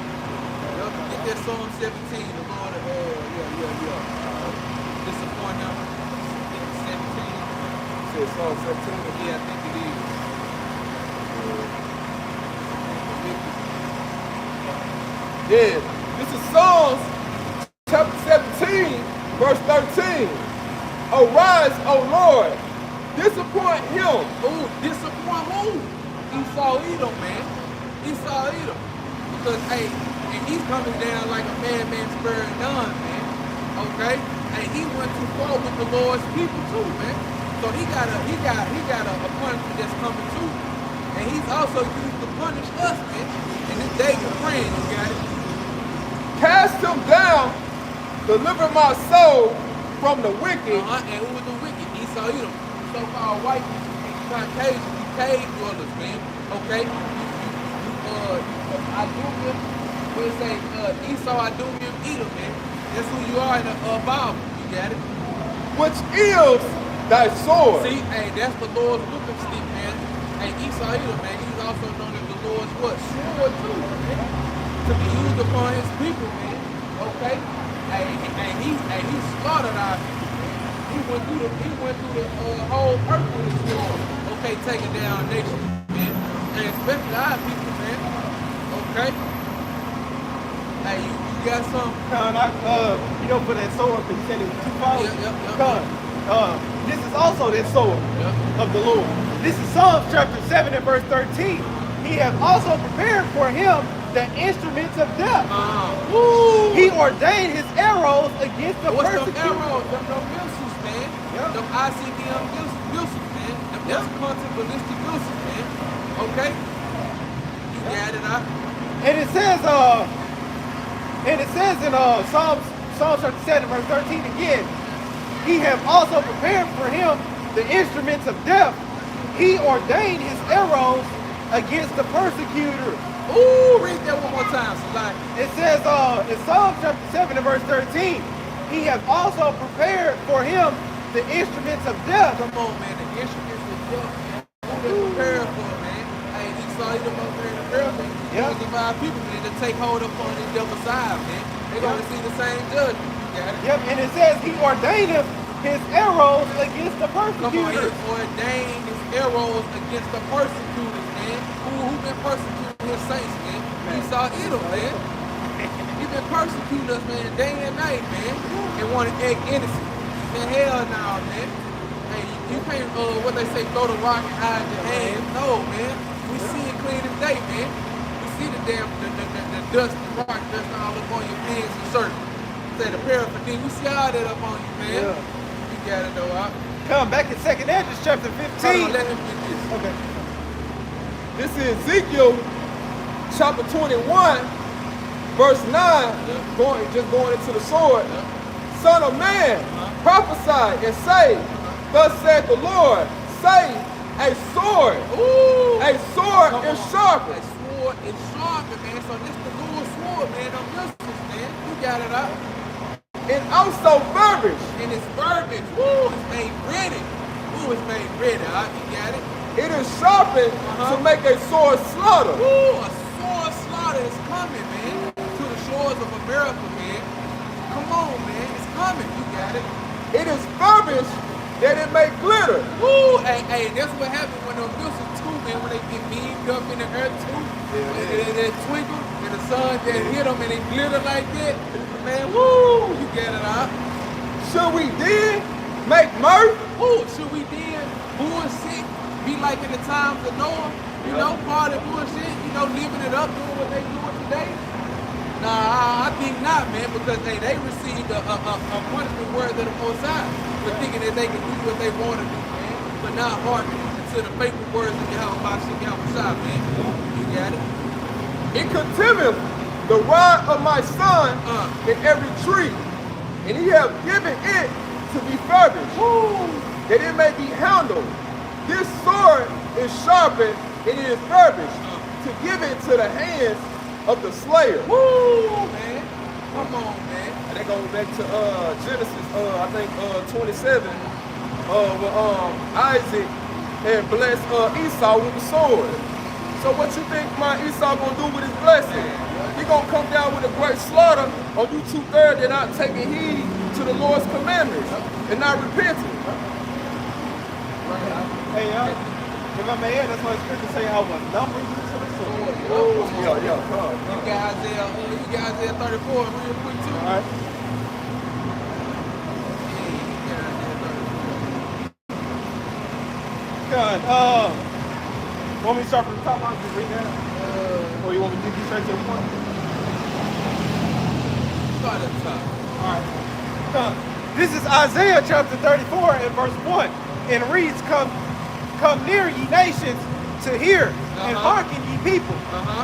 Speaker 1: Yup, get that Psalm 17. The Lord, disappoint him. 17.
Speaker 3: Says Psalm 17.
Speaker 1: Yeah, I think it is.
Speaker 3: Yeah, this is Psalms chapter 17, verse 13. Arise, O Lord, disappoint him.
Speaker 1: Ooh, disappoint who? Esau Edom, man. Esau Edom. Because, and he's coming down like a madman spurring none, man. Okay? And he went too far with the Lord's people too, man. So he got a punishment that's coming too. And he's also used to punish us, man. And this day you're praying, you got it.
Speaker 3: Cast him down, deliver my soul from the wicked.
Speaker 1: And who was the wicked? Esau Edom. So-called white Caucasian, you cave dwellers, man. Okay? Idumean, what it say? Esau, Idumean, Edom, man. That's who you are in the Bible. You got it?
Speaker 3: Which is thy sword.
Speaker 1: See, that's the Lord's whipping stick, man. Esau Edom, man, he's also known as the Lord's what? Sword too, man. To be used upon his people, man. Okay? He slaughtered our people, man. He went through the whole earth with his sword. Okay, taking down nations, man. And especially our people, man. Okay? You got some?
Speaker 2: For that sword, because you said it was too far.
Speaker 1: Yep.
Speaker 2: This is also that sword of the Lord. This is Psalms chapter 7 and verse 13. He has also prepared for him the instruments of death. He ordained his arrows against the persecutor.
Speaker 1: What's them arrows? Them missiles, man. Them ICBM missiles, man. Them quantum ballistic missiles, man. Okay? You got it, huh?
Speaker 2: And it says in Psalms chapter 7 verse 13 again, he have also prepared for him the instruments of death. He ordained his arrows against the persecutor.
Speaker 1: Ooh, read that one more time, Salai.
Speaker 2: It says in Psalm chapter 7 and verse 13, he has also prepared for him the instruments of death.
Speaker 1: Come on, man, the instruments of death, man. Who they prepared for, man? Esau Edom over there in the world, man. Those divine people, man, to take hold upon the devil's side, man. They're going to see the same judgment.
Speaker 2: Yep, and it says he ordained his arrows against the persecutors.
Speaker 1: Come on, he ordained his arrows against the persecutors, man. Who been persecuting his saints, man? Esau Edom, man. He been persecuting us, man, day and night, man. And want to act innocent. And hell now, man. You can't, what they say, throw the rock and hide your hand. No, man. We see it clear as day, man. We see the damn the dust and rock dust all up on your pants and shirt. Say the paraphernalia. We see all that up on you, man.
Speaker 2: Yeah.
Speaker 1: You got it though, out.
Speaker 2: Come back in 2nd Ezra chapter 15.
Speaker 1: Hold on, let him get this.
Speaker 2: Okay.
Speaker 3: This is Ezekiel chapter 21, verse 9, going into the sword. Son of man, prophesy and say, thus saith the Lord, say, a sword.
Speaker 1: Ooh.
Speaker 3: A sword is sharper.
Speaker 1: A sword is sharper, man. So this the Lord's sword, man. Them missiles, man. You got it out.
Speaker 3: And also verbiage.
Speaker 1: And it's verbiage. Woo, it's made ready. Ooh, it's made ready. You got it.
Speaker 3: It is sharpened to make a sword slaughter.
Speaker 1: Ooh, a sword slaughter is coming, man. To the shores of America, man. Come on, man. It's coming. You got it.
Speaker 3: It is verbiage that it may glitter.
Speaker 1: Ooh, hey, that's what happens when those missiles too, man. When they get beamed up in the earth too. They twinkle and the sun that hit them and they glitter like that. Man, woo, you get it out.
Speaker 3: Should we then make mirth?
Speaker 1: Ooh, should we then bullshit? Be like in the times of Noah, you know, party bullshit, you know, living it up, doing what they doing today? Nah, I think not, man, because they received a punishment word of the Most High for thinking that they can do what they want to do, man, but not hearkening to the faithful words of Yahweh, man. You got it?
Speaker 3: It contemneth the rod of my son in every tree, and he have given it to be furbished, that it may be handled. This sword is sharpened and it is furbished to give it to the hands of the slayer.
Speaker 1: Woo, man. Come on, man.
Speaker 3: And that goes back to Genesis, I think 27, when Isaac and blessed Esau with the sword. So what you think my Esau gonna do with his blessing? He gonna come down with a great slaughter on you 2/3 that not taking heed to the Lord's commandments and not repenting.
Speaker 2: Hey, if I may add, that's why the scripture say I will number you to the sword.
Speaker 3: Yeah.
Speaker 1: You guys there 34 real quick too.
Speaker 2: All right. God, want me to start from the top? I'll just read that. Or you want me to get straight to the point?
Speaker 1: Start at the top.
Speaker 2: All right. This is Isaiah chapter 34 and verse 1. And it reads, Come near, ye nations, to hear, and hearken, ye people.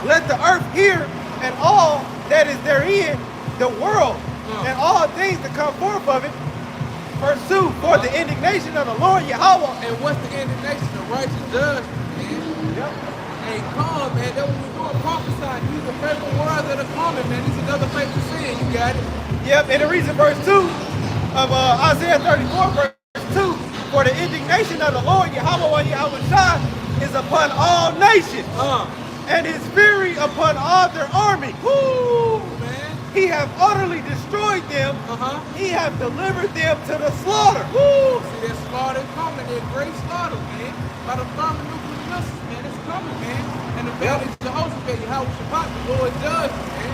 Speaker 2: Let the earth hear, and all that is therein, the world, and all things that come forth of it. Verse 2, for the indignation of the Lord Yahweh.
Speaker 1: And what's the indignation? The righteous judgment, man.
Speaker 2: Yep.
Speaker 1: Hey, come, man. That's what we're doing, prophesying. These are faithful words that are coming, man. These are another faithful saying. You got it.
Speaker 2: Yep, and it reads in verse 2 of Isaiah 34, verse 2, for the indignation of the Lord Yahweh is upon all nations, and his fury upon all their army. Woo!
Speaker 1: Man.
Speaker 2: He hath utterly destroyed them. He hath delivered them to the slaughter. Woo!
Speaker 1: See that slaughter coming, that great slaughter, man. By the thermonuclear missiles, man. It's coming, man. And the valley of Jehoshaphat, Yahweh Shabbat, the Lord judge, man.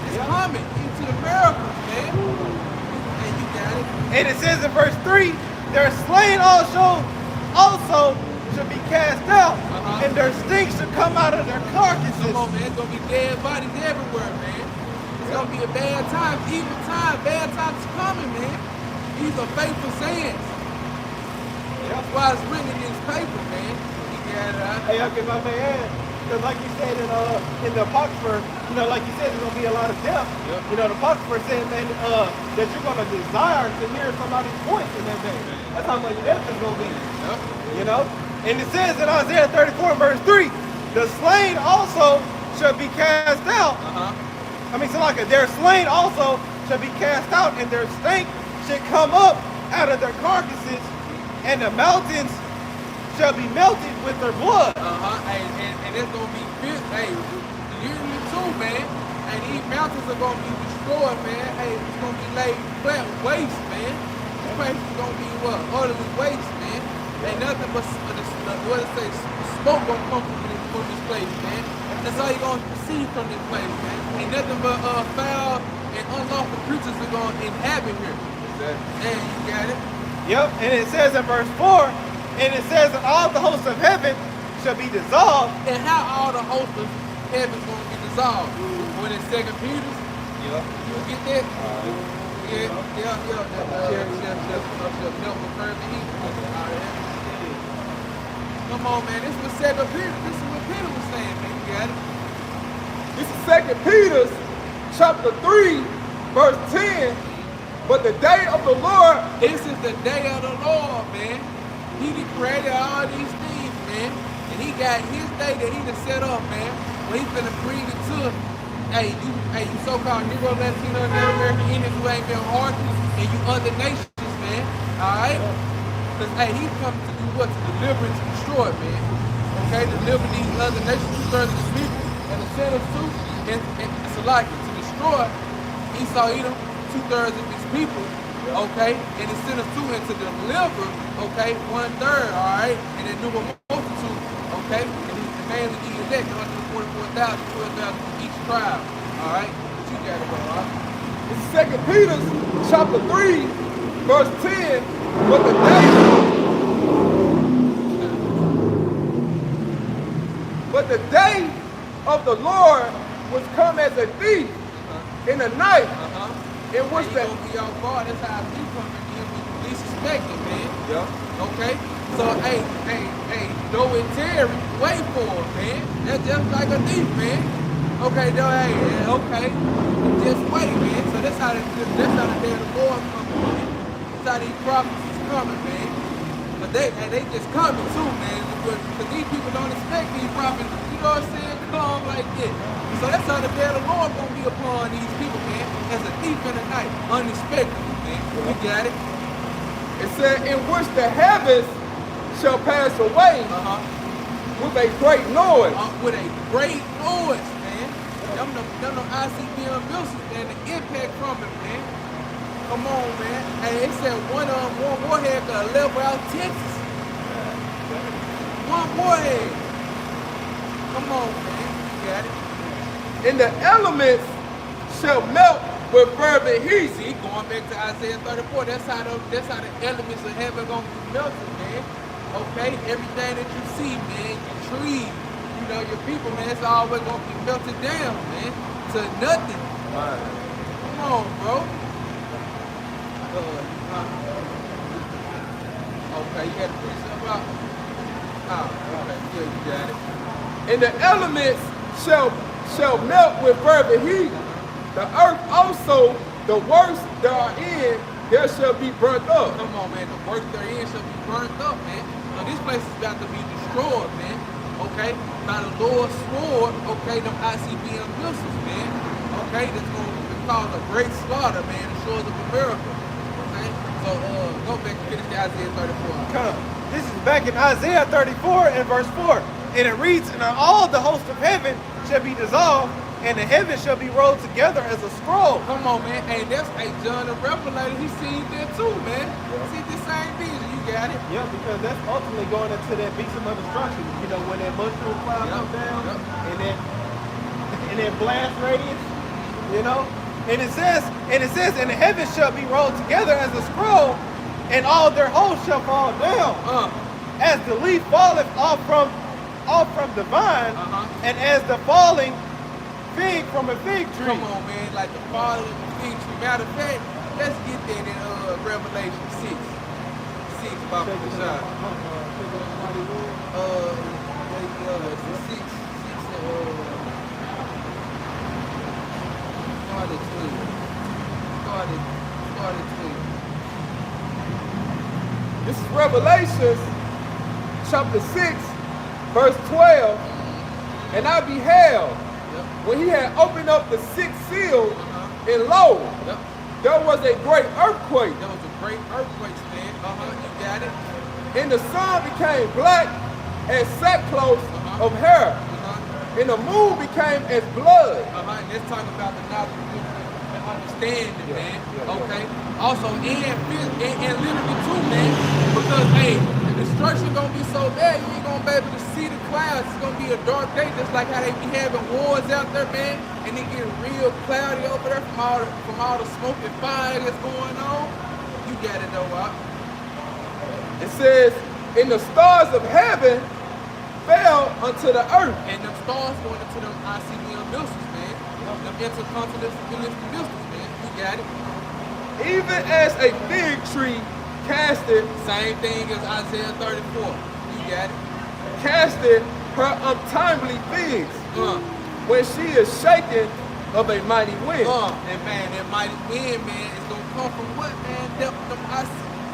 Speaker 1: It's coming into the miracles, man. And you got it.
Speaker 2: And it says in verse 3, their slain also should be cast out, and their stink should come out of their carcasses.
Speaker 1: Come on, man. It's going to be dead bodies everywhere, man. It's going to be a bad time, evil time. Bad times coming, man. These are faithful sayings. That's why it's written in this paper, man. You got it out.
Speaker 2: Hey, okay, if I may add, because like you said in the Apocrypha, you know, like you said, there's going to be a lot of death.
Speaker 1: Yep.
Speaker 2: You know, the Apocrypha says that you're going to desire to hear somebody's voice in that day. That's how much death is going to be.
Speaker 1: Yep.
Speaker 2: You know? And it says in Isaiah 34, verse 3, the slain also shall be cast out. Their slain also shall be cast out, and their stink should come up out of their carcasses, and the mountains shall be melted with their blood.
Speaker 1: And it's going to be fierce. Hey, you too, man. And these mountains are going to be destroyed, man. Hey, it's going to be laid flat waste, man. This place is going to be what? Utterly waste, man. Ain't nothing but smoke going to come from this place, man. That's all you're going to see from this place, man. Ain't nothing but foul and unlawful creatures are going to inhabit here. Man, you got it?
Speaker 2: Yep, and it says in verse 4, and it says that all the hosts of heaven shall be dissolved.
Speaker 1: And how all the hosts of heaven going to be dissolved. When in 2 Peter's, you get that? Yeah. Come on, man. This is what 2 Peter. This is what Peter was saying, man. You got it?
Speaker 3: This is 2 Peter chapter 3, verse 10. But the day of the Lord,
Speaker 1: This is the day of the Lord, man. He done created all these things, man. And he got his day that he done set up, man. When he's finna bring it to, you so-called Negro, Latino, and American Indians who ain't been hard, and you other nations, man. Alright? Because, he's coming to do what? To deliver and to destroy, man. Okay? Deliver these other nations, 2/3 of the people, and the sinners too. And it's like to destroy Esau, Edom, 2/3 of his people, okay, and it sent us to and to deliver, okay, 1/3, all right, and then do a multitude, okay, and he's mainly the elect, 144,000, 12,000 from each tribe, all right, but you got it, all right.
Speaker 3: this is 2 Peter chapter 3, verse 10. But the day of the Lord was come as a thief in the night, in which
Speaker 1: He gonna be off guard. That's how we come in here when you least expect it, man.
Speaker 3: Yeah.
Speaker 1: Okay? So, though it tarry, wait for it, man. That's just like a thief, man. Okay, okay. Just wait, man. So that's how the day of the Lord coming, man. That's how these prophets is coming, man. But they just coming too, man. Because these people don't expect these prophets, you know what I'm saying, come like this. So that's how the day of the Lord gonna be upon these people, man. As a thief in the night, unexpectedly, man. We got it.
Speaker 3: it said, in which the heavens shall pass away with a great noise.
Speaker 1: With a great noise, man. Them ICBM missiles, man. The impact from it, man. Come on, man. Hey, it said one warhead could level out Texas. One warhead. Come on, man. You got it.
Speaker 3: And the elements shall melt with fervent heat.
Speaker 1: See, going back to Isaiah 34, that's how the elements of heaven gonna be melted, man. Okay, everything that you see, man, your trees, you know, your people, man, it's always gonna be melted down, man, to nothing.
Speaker 3: Right.
Speaker 1: Come on, bro. Okay, you got to put yourself out. Okay, yeah, you got it.
Speaker 3: And the elements shall melt with fervent heat. The earth also, the worst therein, there shall be burnt up.
Speaker 1: Come on, man, the work therein shall be burnt up, man. So this place is about to be destroyed, man. Okay, by the Lord's sword, okay, them ICBM missiles, man. Okay, that's going to cause a great slaughter, man, the shores of America. Okay, so go back and finish the Isaiah 34.
Speaker 2: Come. This is back in Isaiah 34 and verse 4. And it reads, and all the host of heaven shall be dissolved, and the heavens shall be rolled together as a scroll.
Speaker 1: Come on, man. Hey, that's John the Revelator. He seen that too, man. See the same vision. You got it.
Speaker 2: Yeah, because that's ultimately going into that beast of destruction. You know, when that mushroom cloud comes down, and that blast radius, you know. And it says, and the heavens shall be rolled together as a scroll, and all their hosts shall fall down, as the leaf falleth off from the vine, and as the falling fig from a fig tree.
Speaker 1: Come on, man. Like the falling of the fig tree. Matter of fact, let's get that in Revelation 6. 6 about the shot. Started 12.
Speaker 3: This is Revelation chapter 6, verse 12. And I beheld, when he had opened up the sixth seal, and lo, there was a great earthquake.
Speaker 1: There was a great earthquake, man. You got it.
Speaker 3: And the sun became black as sackcloth of hair. And the moon became as blood.
Speaker 1: And let's talk about the knowledge and understanding, man. Okay. Also, and literally too, man. Because, hey, the destruction gonna be so bad, you ain't gonna be able to see the clouds. It's gonna be a dark day, just like how they be having wars out there, man. And it get real cloudy over there from all the smoke and fire that's going on. You got it though, Wop.
Speaker 3: It says, and the stars of heaven fell unto the earth.
Speaker 1: And them stars going into them ICBM missiles, Them intercontinental missiles, man. You got it.
Speaker 3: Even as a fig tree casted
Speaker 1: Same thing as Isaiah 34. You got it.
Speaker 3: casted her untimely figs when she is shaken of a mighty wind.
Speaker 1: And man, that mighty wind, man, is gonna come from what, man?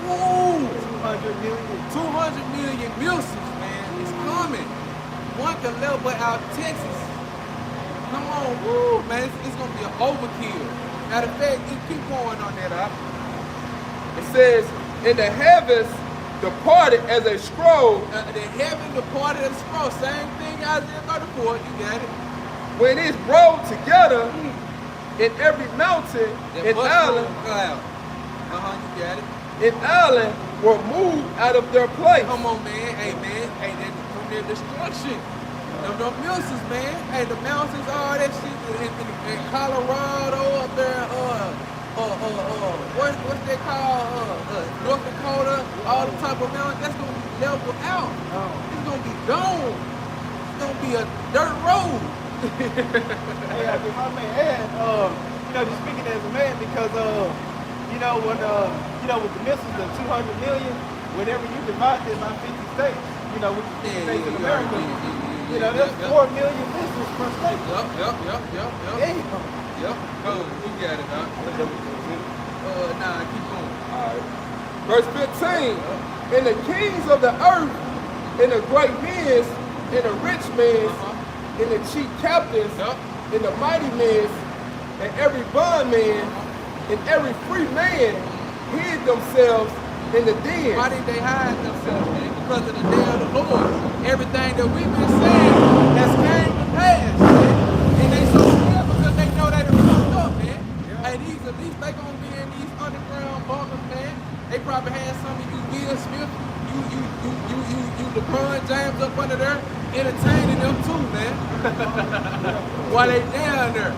Speaker 1: Woo!
Speaker 2: 200 million.
Speaker 1: 200 million missiles, man. It's coming. One can level out Texas. Come on, woo, man. It's gonna be an overkill. Matter of fact, you keep going on that up.
Speaker 3: It says, and the heavens departed as a scroll
Speaker 1: The heaven departed as a scroll. Same thing Isaiah 34. You got it.
Speaker 3: when it's rolled together in every mountain and island.
Speaker 1: You got it.
Speaker 3: And island were moved out of their place.
Speaker 1: Come on, man. Hey, man. Hey, that's from their destruction. Them missiles, man. Hey, the mountains, all that shit in Colorado up there, what's they called? North Dakota, all the type of mountains, that's gonna be leveled out. It's gonna be gone. It's gonna be a dirt road.
Speaker 2: Hey, I get my man Ed, just speaking as a man, because when with the missiles, the 200 million, whenever you divide it by 50 states, with the 50 states in America, there's 4 million missiles per state.
Speaker 1: Yep.
Speaker 2: Damn.
Speaker 1: Yep. Oh, you got it, Doc. Nah, keep going.
Speaker 3: Verse 15, and the kings of the earth, and the great men, and the rich men, and the chief captains, and the mighty men, and every bondman, and every free man hid themselves in the den.
Speaker 1: Why did they hide themselves, man? Because of the day of the Lord. Everything that we've been saying has came to pass, man. And they so scared because they know that it fucked up, man. Hey, at least they gonna be in these underground bunkers, man. They probably had some of you Will Smith, you LeBron James up under there, entertaining them too, man. While they down there.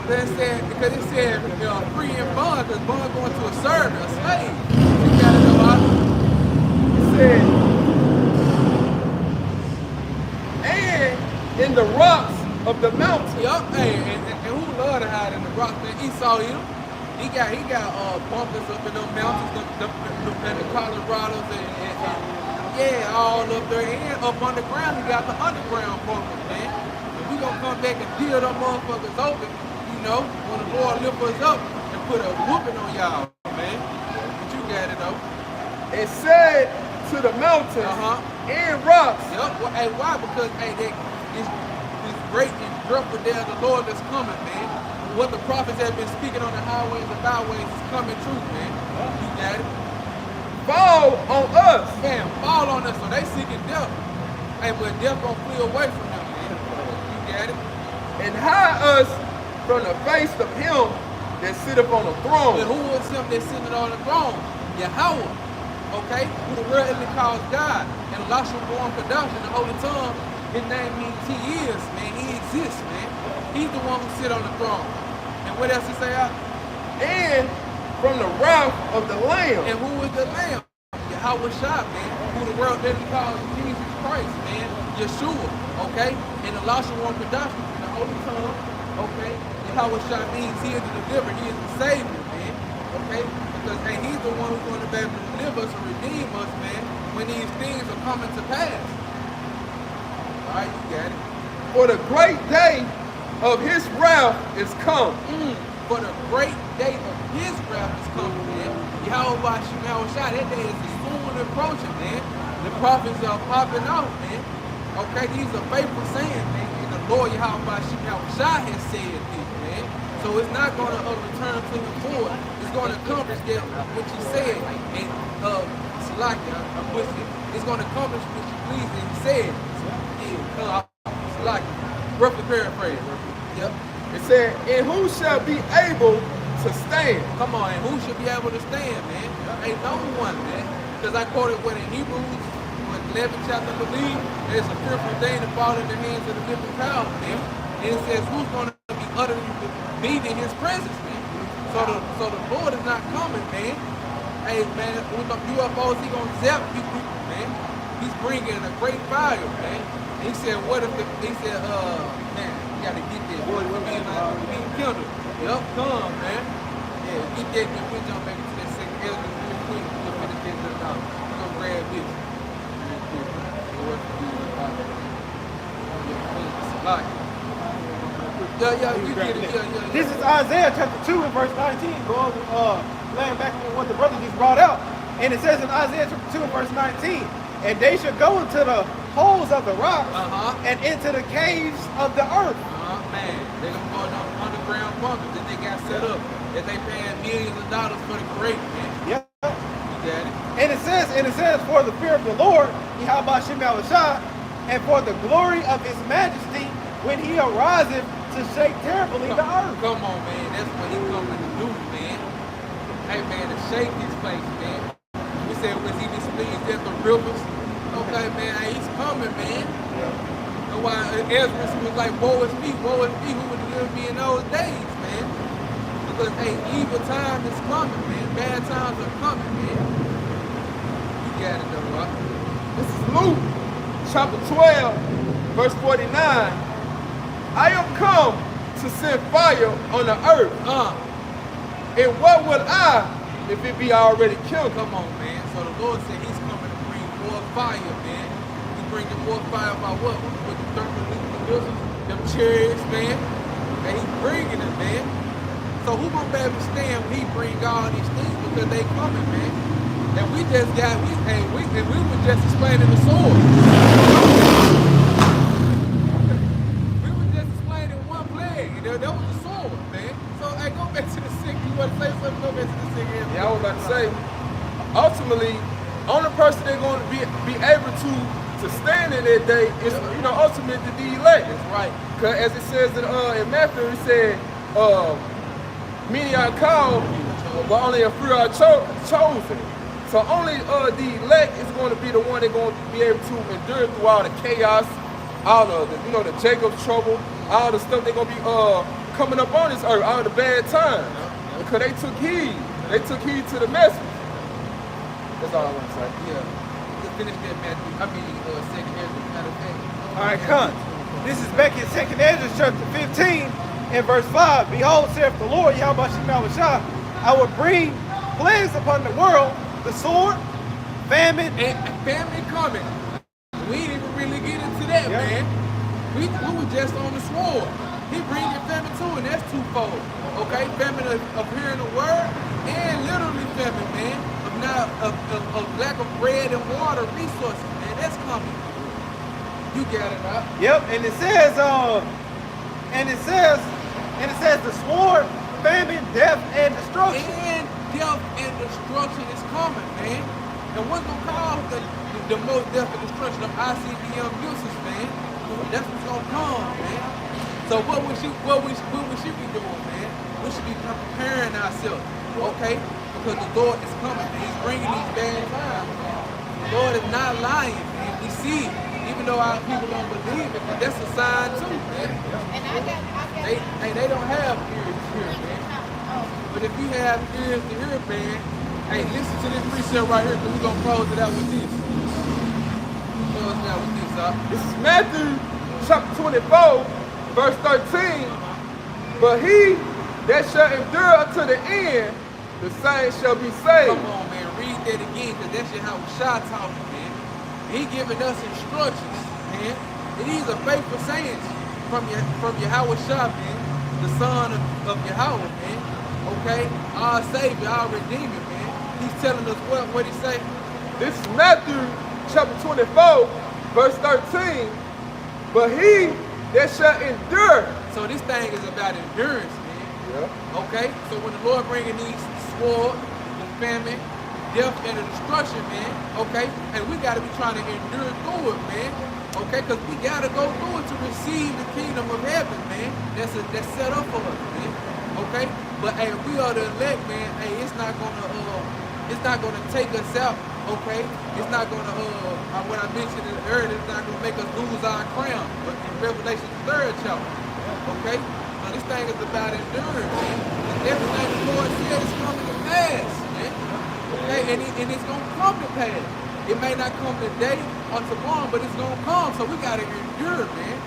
Speaker 1: Because it said free and bond, because bond going to a servant, a slave. You gotta know how.
Speaker 3: It said, and in the rocks of the mountain.
Speaker 1: Yup, hey, and who love to hide in the rocks, man? Esau, he got bunkers up in them mountains, the Colorados, and all up there, and up underground, he got the underground bunkers, man. And we gonna come back and deal them motherfuckers open, when the Lord lift us up and put a whooping on y'all, man. But you got it, though.
Speaker 3: It said to the mountains and rocks.
Speaker 1: Yup, hey, why? Because, hey, this great and dreadful day of the Lord that's coming, man. What the prophets have been speaking on the highways and byways is coming true, man. You got it?
Speaker 3: Fall on us.
Speaker 1: Man, fall on us, so they seeking death. Hey, but death gonna flee away from them, man. You got it?
Speaker 3: And hide us from the face of him that sitteth on the throne.
Speaker 1: And who is him that's sitting on the throne? Yahweh. Okay? Who the world really calls God. And Lashon Born Kadash in the Holy Tongue, his name means he is, man. He exists, man. He's the one who sits on the throne. And what else he say out?
Speaker 3: And from the wrath of the Lamb.
Speaker 1: And who is the Lamb? Yahweh Shah, man. Who the world really calls Jesus Christ, man. Yeshua, okay? And the Lashon Born Kadash in the Holy Tongue, okay? Yahweh Shah means he is the deliverer, he is the savior, man. Okay? Because hey, he's the one who's going to be able to deliver us and redeem us, man, when these things are coming to pass. Alright, you got it.
Speaker 3: For the great day of his wrath is come.
Speaker 1: For the great day of his wrath is coming, man. Yahweh Shah, that day is soon approaching, man. The prophets are popping off, man. Okay, these are faithful sayings, man. And the Lord Yahweh Shah has said this, man. So it's not going to return to the void. It's going to accomplish what you said. And Salaki, I'm with you. It's going to accomplish what you please. And he said, Salaki, roughly paraphrase. Yep.
Speaker 3: It said, and who shall be able to stand?
Speaker 1: Come on, and who should be able to stand, man? Ain't no one, man. Because I quoted what in Hebrews, 11th chapter, I believe, there's a fearful thing to fall in the hands of the living power, man. And it says, who's going to be utterly beat in his presence, man? So the Lord is not coming, man. Hey, man, with the UFOs, he going to zap you people, man. He's bringing a great fire, man. And he said, man, you got to get this, Lord will be kindled. Yup, come, man. Yeah, get that, and we'll jump back into that second Ezra real quick. We'll finish this up now. We're gonna grab this real quick. Lord, yeah, you get it. Yeah.
Speaker 2: This is Isaiah chapter 2 and verse 19. Going laying back on what the brother just brought out. And it says in Isaiah chapter 2 and verse 19, and they shall go into the holes of the rocks and into the caves of the earth.
Speaker 1: Man, they're gonna go in them underground bunkers that they got set up, that they paying millions of dollars for the great, man.
Speaker 2: Yeah.
Speaker 1: You got it.
Speaker 2: And it says, for the fear of the Lord, Yahweh Shem Yahushua, and for the glory of his majesty, when he ariseth to shake terribly the earth.
Speaker 1: Come on, man. That's what he coming to do, man. Hey, man, to shake this place, man. We said, was he displeased at the rivers? Okay, man, hey, he's coming, man. That's why Ezra was like, woe is me who would deliver me in those days, man. Because, hey, evil time is coming, man. Bad times are coming, man. You got it, though, right?
Speaker 3: This is Luke, chapter 12, verse 49. I am come to send fire on the earth. And what would I if it be already killed?
Speaker 1: Come on, man. So the Lord said he's coming to bring more fire, man. He's bringing more fire by what? With the thermonuclear missiles, them chariots, man. And he's bringing it, man. So who gonna be able to stand when he bring all these things? Because they coming, man. And we just got, we were just explaining the sword. That was the sword, man. So, hey, go back to the sick. You want to say something? Go back to the sick.
Speaker 3: Yeah, I was about to say, ultimately, only person they're going to be able to stand in that day is, ultimately the elect.
Speaker 1: That's right.
Speaker 3: Because as it says in Matthew, it said, many are called, but only a few are chosen. So only the elect is going to be the one that's going to be able to endure through all the chaos, all the Jacob's trouble, all the stuff they're gonna be coming up on this earth, all the bad times. Because they took heed. They took heed to the message. That's all I want to say.
Speaker 1: Yeah. Let's finish that, Matthew. Second Ezra, matter of fact.
Speaker 2: All right, come. This is back in 2nd Ezra chapter 15 and verse 5. Behold, saith the Lord, Yahweh Shem Yahushua, I will bring plagues upon the world, the sword, famine.
Speaker 1: And famine coming. We didn't even really get into that, man. We were just on the sword. He bringing famine too, and that's twofold. Okay, famine of hearing the word, and literally famine, man, of lack of bread and water resources, man. That's coming. You got it, right?
Speaker 2: Yep, and it says the sword, famine, death, and destruction.
Speaker 1: And death and destruction is coming, man. And what's gonna cause the most death and destruction of ICBM missiles, man? That's what's gonna come, man. So what we should be doing, man? We should be preparing ourselves, okay? Because the Lord is coming, man. He's bringing these bad times, man. The Lord is not lying, man. We see it, even though our people don't believe it, but that's a sign too, man. They don't have ears to hear, man. But if you have ears to hear, man, hey, listen to this precept right here, because we're gonna close it out with this. Close it out with this, huh?
Speaker 3: This is Matthew chapter 24, verse 13. But he that shall endure unto the end, the same shall be saved.
Speaker 1: Come on, man, read that again, because that's just how Shah talking, man. He giving us instructions, man. And these are faithful sayings from Yahweh Shah, man, the son of Yahweh, man. Okay? Our Savior, our Redeemer, man. He's telling us what he say?
Speaker 3: This is Matthew chapter 24, verse 13. But he that shall endure.
Speaker 1: So this thing is about endurance, man.
Speaker 3: Yeah.
Speaker 1: Okay? So when the Lord bringing these sword, the famine, death, and the destruction, man, okay? And we got to be trying to endure through it, man. Okay? Because we got to go through it to receive the kingdom of heaven, man. That's set up for us, man. Okay? But hey, if we are the elect, man, hey, it's not gonna take us out, okay? It's not gonna what I mentioned earlier, it's not gonna make us lose our crown. But in Revelation 3rd chapter, okay? So this thing is about endurance, man. And everything the Lord said is coming to pass, man. Okay, and it's gonna come to pass. It may not come today or tomorrow, but it's gonna come. So we gotta endure, man.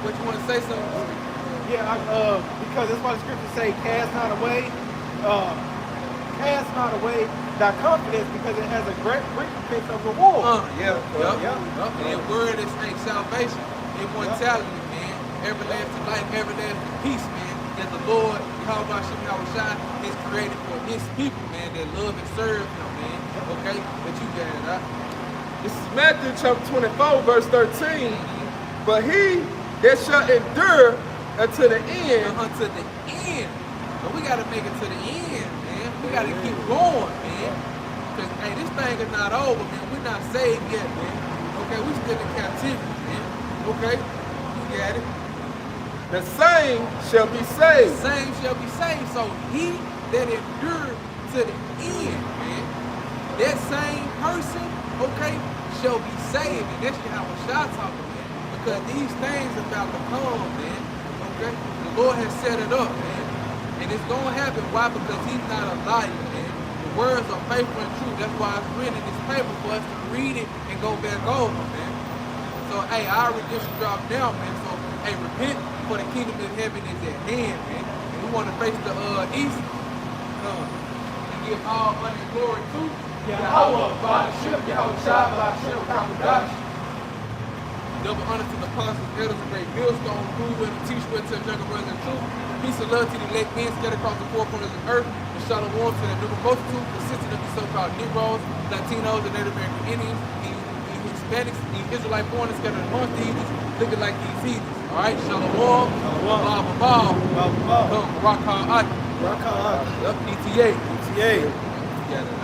Speaker 1: What you wanna say something?
Speaker 2: Yeah, because that's why the scriptures say, cast not away thy confidence, because it has a great recompense of reward.
Speaker 1: Yep.
Speaker 2: Yeah.
Speaker 1: And the word is like salvation, immortality, man. Everlasting life, everlasting peace, man. That the Lord, Yahweh Shai, is created for his people, man, that love and serve him, man. Okay? But you got it, huh?
Speaker 3: This is Matthew chapter 24, verse 13. But he that shall endure unto the end.
Speaker 1: Unto the end. So we got to make it to the end, man. We got to keep going, man. Because, hey, this thing is not over, man. We're not saved yet, man. Okay? We still in captivity, man. Okay? You got it.
Speaker 3: The same shall be saved.
Speaker 1: The same shall be saved. So he that endured to the end, man, that same person, okay, shall be saved. And that's how we're talking, man. Because these things are about to come, man. Okay? The Lord has set it up, man. And it's going to happen. Why? Because he's not a liar, man. The words are faithful and true. That's why it's written in this paper for us to read it and go back over, man. So, hey, our redemption dropped down, man. So, hey, repent, for the kingdom of heaven is at hand, man. And we want to face the east and give all honor and glory to Yahweh, by the ship, Yahweh Shai, by the ship, Kakudash. Double honor to the apostles, elders, and great millstone, who will teach with to younger brothers and truth. Peace and love to the elect men scattered across the four corners of the earth. And shalom to the new multitude, consisting of the so-called Negroes, Latinos, and Native American Indians, the Hispanics, the Israelite foreigners scattered amongst the heathens, looking like these heathens. All right, shalom, blah. Rock hard,
Speaker 2: Rock on.
Speaker 1: ETA.
Speaker 2: ETA.
Speaker 1: Yeah.